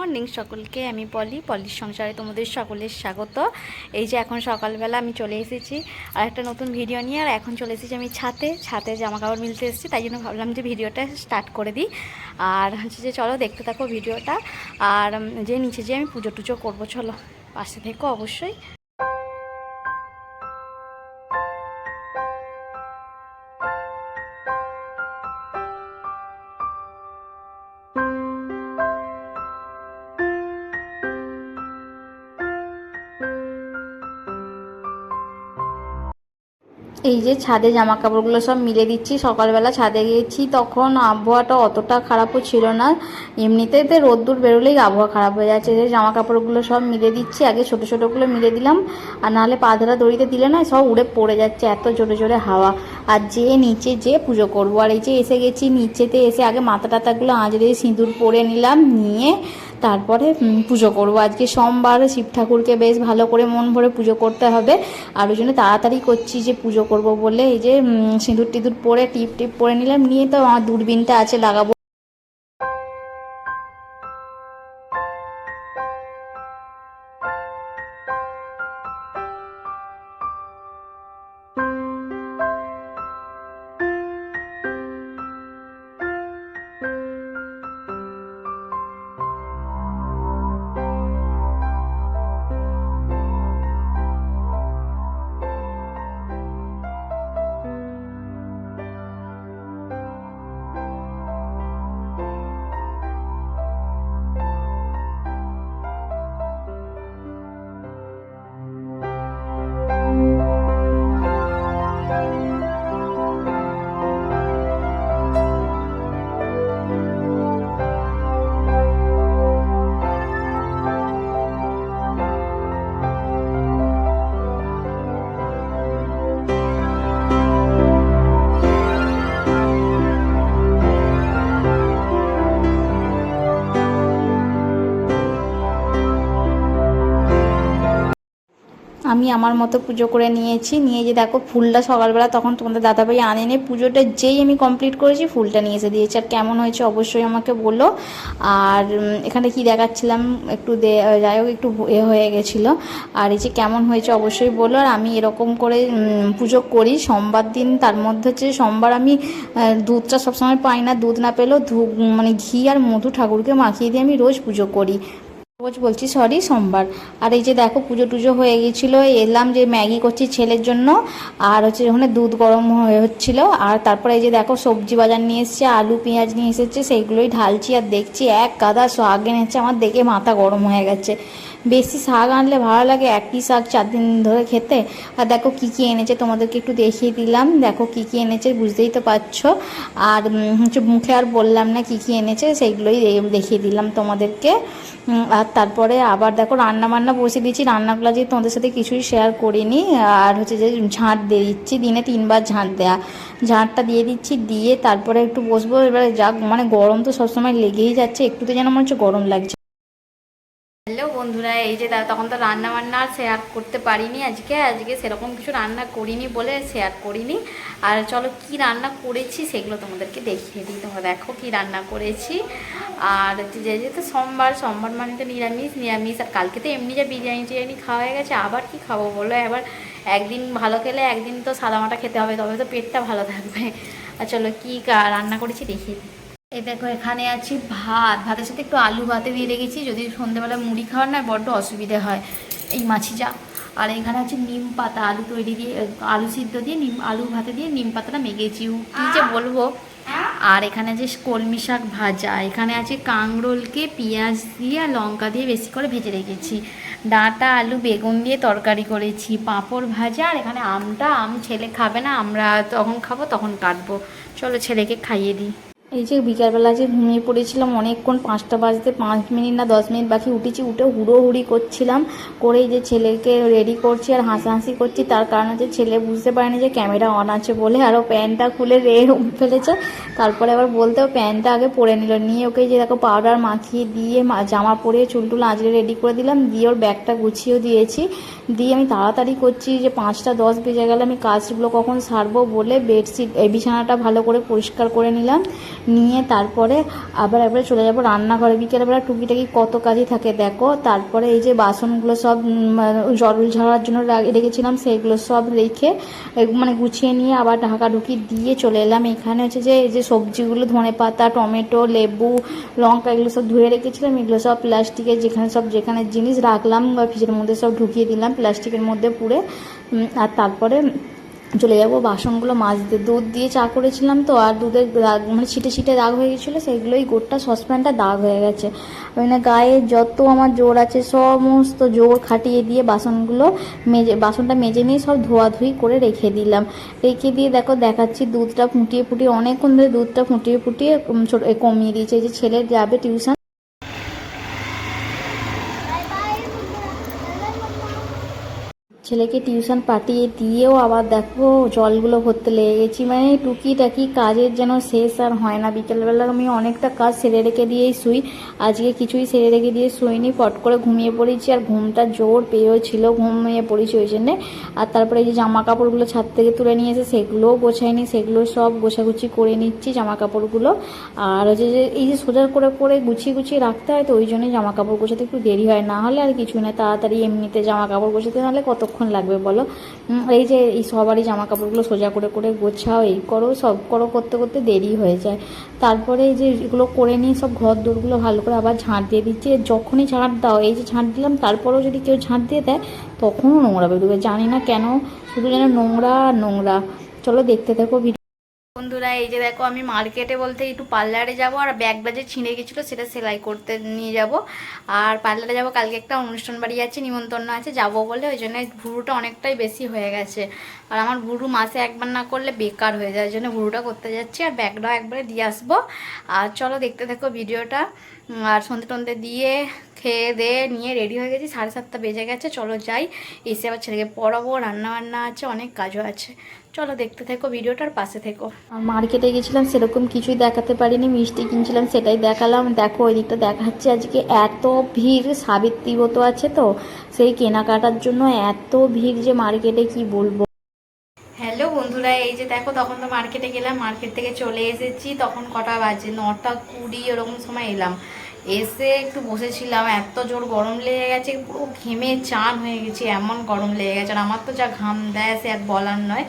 Morning সকলকে। আমি পলির সংসারে তোমাদের সকলের স্বাগত। এই যে এখন সকালবেলা আমি চলে এসেছি আর একটা নতুন ভিডিও নিয়ে। আর এখন চলে এসেছি আমি ছাতে জামা কাপড় মিলতে এসেছি, তাই জন্য ভাবলাম যে ভিডিওটা স্টার্ট করে দিই। আর হচ্ছে যে চলো দেখতে থাকো ভিডিওটা। আর যে নিচে যে আমি পুজো টুজো করবো, চলো পাশে থেকো অবশ্যই। এই যে ছাদে জামা কাপড়গুলো সব মিলে দিচ্ছি। সকালবেলা ছাদে গিয়েছি, তখন আবহাওয়াটা অতটা খারাপও ছিল না। এমনিতে রোদ্দুর বেরোলেই আবহাওয়া খারাপ হয়ে যাচ্ছে। যে জামা কাপড়গুলো সব মিলে দিচ্ছি, আগে ছোটো ছোটোগুলো মিলে দিলাম, আর নাহলে পা ধরা দড়িতে দিলে না সব উড়ে পড়ে যাচ্ছে, এত জোরে জোরে হাওয়া। আর যে নিচে যে পুজো করবো, আর এই যে এসে গেছি নিচেতে, এসে আগে মাথা টাতাগুলো আঁচড়ে সিঁদুর পরে নিলাম, নিয়ে তারপরে পুজো করব। আজকে সোমবার, শিব ঠাকুরকে বেশ ভালো করে মন ভরে পুজো করতে হবে। আর ওই জন্য তাড়াতাড়ি করছি যে পুজো করব বলে। এই যে সিঁদুর টিঁদুর পরে টিপ পরে নিলাম, নিয়ে তো আমার দূরবীনটা আছে লাগাবো। আমি আমার মতো পুজো করে নিয়েছি। নিয়ে যে দেখো ফুলটা সকালবেলা তখন তোমাদের দাদাভাই আনেনি, পুজোটা যেই আমি কমপ্লিট করেছি ফুলটা নিয়ে এসে দিয়েছি। আর কেমন হয়েছে অবশ্যই আমাকে বলো। আর এখানে কি দেখাচ্ছিলাম একটু যাই হোক একটু হয়ে গেছিলো। আর এই যে কেমন হয়েছে অবশ্যই বলো। আর আমি এরকম করে পুজো করি সোমবার দিন। তার মধ্যে হচ্ছে সোমবার আমি দুধটা সবসময় পাই না, দুধ না পেলেও মানে ঘি আর মধু ঠাকুরকে মাখিয়ে দিয়ে আমি রোজ পুজো করি। রোজ বলছি সরি, সোমবার। আর এই যে দেখো পুজো টুজো হয়ে গেছিলো, এলাম যে ম্যাগি করছি ছেলের জন্য। আর হচ্ছে ওখানে দুধ গরম হয়ে হচ্ছিলো। আর তারপরে এই যে দেখো সবজি বাজার নিয়ে এসেছে, আলু পেঁয়াজ নিয়ে এসেছে, সেইগুলোই ঢালছি। আর দেখছি এক গাদা শাক এনেছে, আমার দেখে মাথা গরম হয়ে গেছে। বেশি শাক আনলে ভালো লাগে একই শাক 4 দিন ধরে খেতে। আর দেখো কী কী এনেছে তোমাদেরকে একটু দেখিয়ে দিলাম। দেখো কী কী এনেছে বুঝতেই তো পারছো। আর হচ্ছে মুখে আর বললাম না কী কী এনেছে, সেইগুলোই দেখিয়ে দিলাম তোমাদেরকে। আর তারপরে আবার দেখো রান্না বান্না বসে দিয়েছি। রান্নাগুলো যে তোমাদের সাথে কিছুই শেয়ার করিনি। আর হচ্ছে যে ঝাঁট দিয়ে দিচ্ছি, দিনে 3 বার ঝাঁট দেয়া, ঝাঁটটা দিয়ে দিচ্ছি, দিয়ে তারপরে একটু বসবো। এবারে যা মানে গরম তো সবসময় লেগেই যাচ্ছে, একটুতে যেন মনে হচ্ছে গরম লাগছে। হ্যালো বন্ধুরা, এই যে তখন তো রান্না বান্না আর শেয়ার করতে পারিনি। আজকে সেরকম কিছু রান্না করিনি বলে শেয়ার করিনি। আর চলো কি রান্না করেছি সেগুলো তোমাদেরকে দেখিয়ে দিই। তোমরা দেখো কি রান্না করেছি। আর যেহেতু সোমবার মানে তো নিরামিষ। আর কালকে তো এমনি যা বিরিয়ানি খাওয়া হয়ে গেছে, আবার কি খাবো বলো। এবার একদিন ভালো খেলে একদিন তো সাদামাটা খেতে হবে, তবে তো পেটটা ভালো থাকবে। আর চলো কি রান্না করেছি দেখিয়ে দিই। এই দেখো এখানে আছি ভাতের সাথে একটু আলু ভাতে দিয়ে রেখেছি, যদি সন্ধ্যেবেলা মুড়ি খাওয়ার না বড্ড অসুবিধে হয় এই মাছি যা। আর এখানে আছে নিম পাতা, আলু সিদ্ধ দিয়ে আলু ভাতে দিয়ে নিম পাতাটা মেখেছি, কী যে বলবো। আর এখানে যে কলমি শাক ভাজা, এখানে আছে কাঁকরোলকে পেঁয়াজ দিয়ে আর লঙ্কা দিয়ে বেশি করে ভেজে রেখেছি, ডাঁটা আলু বেগুন দিয়ে তরকারি করেছি, পাঁপড় ভাজা। আর এখানে আম ছেলে খাবে না, আমরা তখন খাবো তখন কাটবো। চলো ছেলেকে খাইয়ে দিই। এই যে বিকালবেলা যে ঘুমিয়ে পড়েছিলাম অনেকক্ষণ, 5টা বাজতে 5 মিনিট না 10 মিনিট বাকি উঠেছি, উঠে হুড়োহুড়ি করছিলাম, করেই যে ছেলেকে রেডি করছি আর হাসাহাসি করছি। তার কারণ হচ্ছে ছেলে বুঝতে পারেনি যে ক্যামেরা অন আছে বলে, আরও প্যান্টটা খুলে ফেলেছে। তারপরে আবার বলতেও প্যান্টটা আগে পরে নিয়ে ওকে যে দেখো পাউডার মাখিয়ে দিয়ে জামা পরে চুলটুল আঁচড়ে রেডি করে দিলাম, দিয়ে ওর ব্যাগটা গুছিয়েও দিয়েছি। দিয়ে আমি তাড়াতাড়ি করছি যে 5টা 10 বেজে গেলে আমি কাজগুলো কখন সারবো বলে বিছানাটা ভালো করে পরিষ্কার করে নিলাম। নিয়ে তারপরে আবার একবারে চলে যাবো রান্নাঘরে। বিকেলবেলা টুকিটাকি কত কাজই থাকে দেখো। তারপরে এই যে বাসনগুলো সব জল ঝরার জন্য রেখেছিলাম, সেইগুলো সব রেখে মানে গুছিয়ে নিয়ে আবার ঢাকাঢুকি দিয়ে চলে এলাম। এখানে হচ্ছে যে এই যে সবজিগুলো ধনেপাতা, টমেটো, লেবু, লঙ্কা এগুলো সব ধুয়ে রেখেছিলাম। এগুলো সব প্লাস্টিকের যেখানে জিনিস রাখলাম বা ফ্রিজের মধ্যে সব ঢুকিয়ে দিলাম প্লাস্টিকের মধ্যে পুরে। আর তারপরে চলে যাবো বাসনগুলো মাজতে। দুধ দিয়ে চা করেছিলাম তো, আর দুধের দাগ মানে ছিটে ছিটে দাগ হয়ে গেছিলো, সেইগুলোই গোটা সসপ্যানটা দাগ হয়ে গেছে। ওই না গায়ে যত আমার জোর আছে সমস্ত জোর খাটিয়ে দিয়ে বাসনটা মেজে নিয়ে সব ধোয়াধুয়ি করে রেখে দিলাম। রেখে দিয়ে দেখো দেখাচ্ছি দুধটা ফুটিয়ে অনেকক্ষণ ধরে দুধটা ফুটিয়ে কমিয়ে দিয়েছে। এই যে ছেলে যাবে টিউশন, ছেলেকে টিউশন পাঠিয়ে দিয়েও আবার দেখো জলগুলো ভরতে লেগে গেছি। মানে টুকিটাকি কাজের যেন শেষ আর হয় না। বিকেলবেলা আমি অনেকটা কাজ সেরে রেখে দিয়েই শুই, আজকে কিছুই সেরে রেখে দিয়ে শুইনি, পট করে ঘুমিয়ে পড়েছি। আর ঘুমটা জোর পেয়েও ছিল, ঘুমিয়ে পড়েছি ওই জন্যে। আর তারপরে এই যে জামা কাপড়গুলো ছাদ থেকে তুলে নিয়ে এসে সেগুলোও গোছাইনি, সেগুলো সব গোছাগুছি করে নিচ্ছি জামা কাপড়গুলো। আর হচ্ছে যে এই যে সোজা করে গুছিয়ে রাখতে হয়, তো ওই জন্যই জামা কাপড় গোছাতে একটু দেরি হয়, না হলে আর কিছু না, তাড়াতাড়ি এমনিতে জামা কাপড় গোছাতে নাহলে কতক্ষণ লাগবে বলো। এই যে এই সবারই জামা কাপড়গুলো সোজা করে গোছাও, এই করো সব করো, করতে করতে দেরি হয়ে যায়। তারপরে এই যে এগুলো করে নিয়ে সব ঘর দোরগুলো ভালো করে আবার ঝাঁট দিয়ে দিচ্ছি। যখনই ঝাঁট দাও, এই যে ঝাঁট দিলাম তারপরেও যদি কেউ ঝাঁট দিয়ে দেয় তখনও নোংরা বেরোবে, জানি না কেন, শুধু যেন নোংরা। চলো দেখতে থাকো ভিডিও। বন্ধুরা এই যে দেখো আমি মার্কেটে বলতে একটু পার্লারে যাব, আর ব্যাগটা যে ছিঁড়ে গেছিলো সেটা সেলাই করতে নিয়ে যাব। আর পার্লারে যাব, কালকে একটা অনুষ্ঠান বাড়ি আছে, নিমন্ত্রণ আছে, যাব বলে, ওই জন্য ভুরুটা অনেকটাই বেশি হয়ে গেছে। আর আমার ভুরু মাসে একবার না করলে বেকার হয়ে যায়, ওই জন্য ভুরুটা করতে যাচ্ছি, আর ব্যাগটাও একবারে দিয়ে আসবো। আর চলো দেখতে থাকো ভিডিওটা। আর সন্ধে দিয়ে খেয়ে দিয়ে নিয়ে রেডি হয়ে গেছি, 7:30 বেজে গেছে। চলো যাই, এসে আবার ছেলেকে পড়াবো, রান্না আছে, অনেক কাজও আছে। চলো দেখতে থেকো ভিডিওটার পাশে থেকো। আর মার্কেটে গেছিলাম, সেরকম কিছুই দেখাতে পারিনি, মিষ্টি কিনছিলাম সেটাই দেখালাম। দেখো ওই দিকটা দেখাচ্ছে, আজকে এত ভিড়, সাবিত্রী ব্রত আছে তো সেই কেনাকাটার জন্য এত ভিড় যে মার্কেটে কি বলবো। হ্যালো বন্ধুরা, এই যে দেখো তখন তো মার্কেটে গেলাম, মার্কেট থেকে চলে এসেছি, তখন কটা বাজে 9:20 এরকম সময় এলাম। এসে একটু বসেছিলাম, এত জোর গরম লেগে গেছে, পুরো ঘেমে চান হয়ে গেছি, এমন গরম লেগে গেছে। আর আমার তো যা ঘাম দেয় সে আর বলার নয়।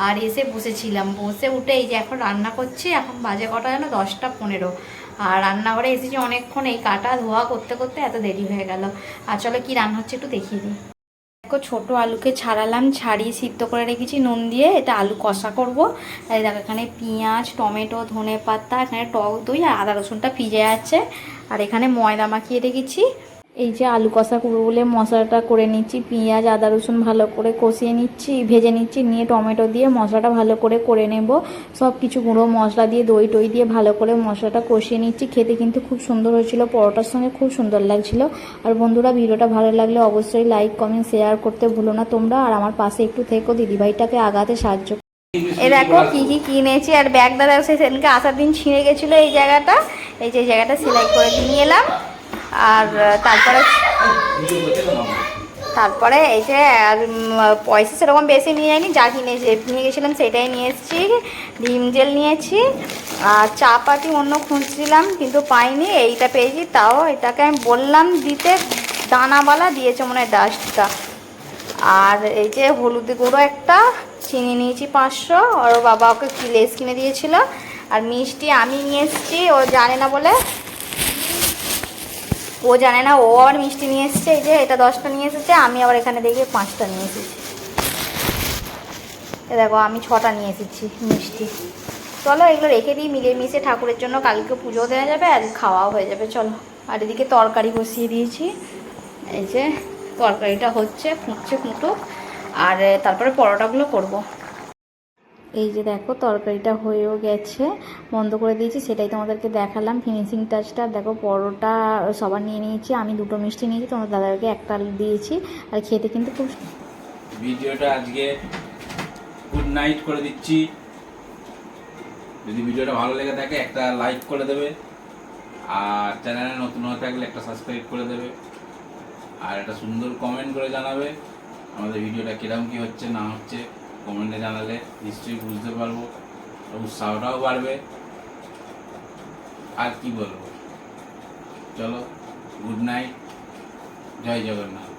আর এসে বসেছিলাম, বসে উঠে এই যে এখন রান্না করছি, এখন বাজে কটা যেন 10:15। আর রান্নাঘরে এসেছি অনেকক্ষণ, এই কাটা ধোয়া করতে করতে এত দেরি হয়ে গেল। আর চলো কি রান্না হচ্ছে একটু দেখিয়ে দিই। দেখো ছোটো আলুকে ছাড়িয়ে সিদ্ধ করে রেখেছি নুন দিয়ে, এটা আলু কষা করব। এই দেখো এখানে পেঁয়াজ, টমেটো, ধনেপাতা, এখানে টক দই আর আদা রসুনটা ভিজে আছে। আর এখানে ময়দা মাখিয়ে রেখেছি। এই যে আলু কষা করবো বলে মশলাটা করে নিচ্ছি, পেঁয়াজ আদা রসুন ভালো করে ভেজে নিচ্ছি, নিয়ে টমেটো দিয়ে মশলাটা ভালো করে নেব। সব কিছু গুঁড়ো মশলা দিয়ে দই টই দিয়ে ভালো করে মশলাটা কষিয়ে নিচ্ছি। খেতে কিন্তু খুব সুন্দর হয়েছিল, পরোটার সঙ্গে খুব সুন্দর লাগছিল। আর বন্ধুরা ভিডিওটা ভালো লাগলে অবশ্যই লাইক কমেন্ট শেয়ার করতে ভুলো না তোমরা, আর আমার পাশে একটু থেকো, দিদিভাইটাকে আগাতে সাহায্য। এ দেখো কি কিনেছি, আর ব্যাগটা দেখো সেদিনকে আসার দিন ছিঁড়ে গেছিলো এই জায়গাটা, এই যে জায়গাটা সেলাই করে নিয়ে এলাম। আর তারপরে এই যে আর পয়সা সেরকম বেশি নিয়ে যাইনি, যা নিয়ে গেছিলাম সেটাই নিয়ে এসেছি। ভিম জেল নিয়েছি, আর চা পাতি অন্য খুঁজছিলাম কিন্তু পাইনি, এইটা পেয়েছি। তাও এটাকে আমি বললাম দিতে, দানাওয়ালা দিয়েছে মনে হয় ডাস্টটা। আর এই যে হলুদ গুঁড়ো একটা, চিনি নিয়েছি 500, আর ওর বাবা ওকে লেস কিনে দিয়েছিল। আর মিষ্টি আমি নিয়ে এসেছি, ও জানে না বলে, ও জানে না, ও আবার মিষ্টি নিয়ে এসেছে। এই যে এটা 10টা নিয়ে এসেছে, আমি আবার এখানে দেখি 5টা নিয়ে এসেছি। দেখো আমি 6টা নিয়ে এসেছি মিষ্টি। চলো এগুলো রেখে দিই, মিলেমিশে ঠাকুরের জন্য, কালকে পুজো দেওয়া যাবে আর খাওয়াও হয়ে যাবে। চলো। আর এদিকে তরকারি বসিয়ে দিয়েছি, এই যে তরকারিটা হচ্ছে, ফুটুক। আর তারপরে পরোটাগুলো করব। এই যে দেখো তরকারিটা হয়েও গেছে, বন্ধ করে দিয়েছি, সেটাই তোমাদেরকে দেখালাম ফিনিশিং টাচটা। দেখো পরোটা সবার নিয়ে নিয়েছি, আমি 2টো মিষ্টি নিয়েছি, তোমার দাদাকে একটা দিয়েছি। আর খেতে কিন্তু খুব। ভিডিওটা আজকে গুড নাইট করে দিচ্ছি। যদি ভিডিওটা ভালো লেগে থাকে একটা লাইক করে দেবে, আর চ্যানেলে নতুন হয়ে থাকলে একটা সাবস্ক্রাইব করে দেবে, আর একটা সুন্দর কমেন্ট করে জানাবে আমাদের ভিডিওটা কিরকম কি হচ্ছে না হচ্ছে। কমেন্টে জানালে নিশ্চয়ই বুঝতে পারবো, উৎসাহটাও বাড়বে। আর কি বলবো, চলো গুড নাইট, জয় জগন্নাথ।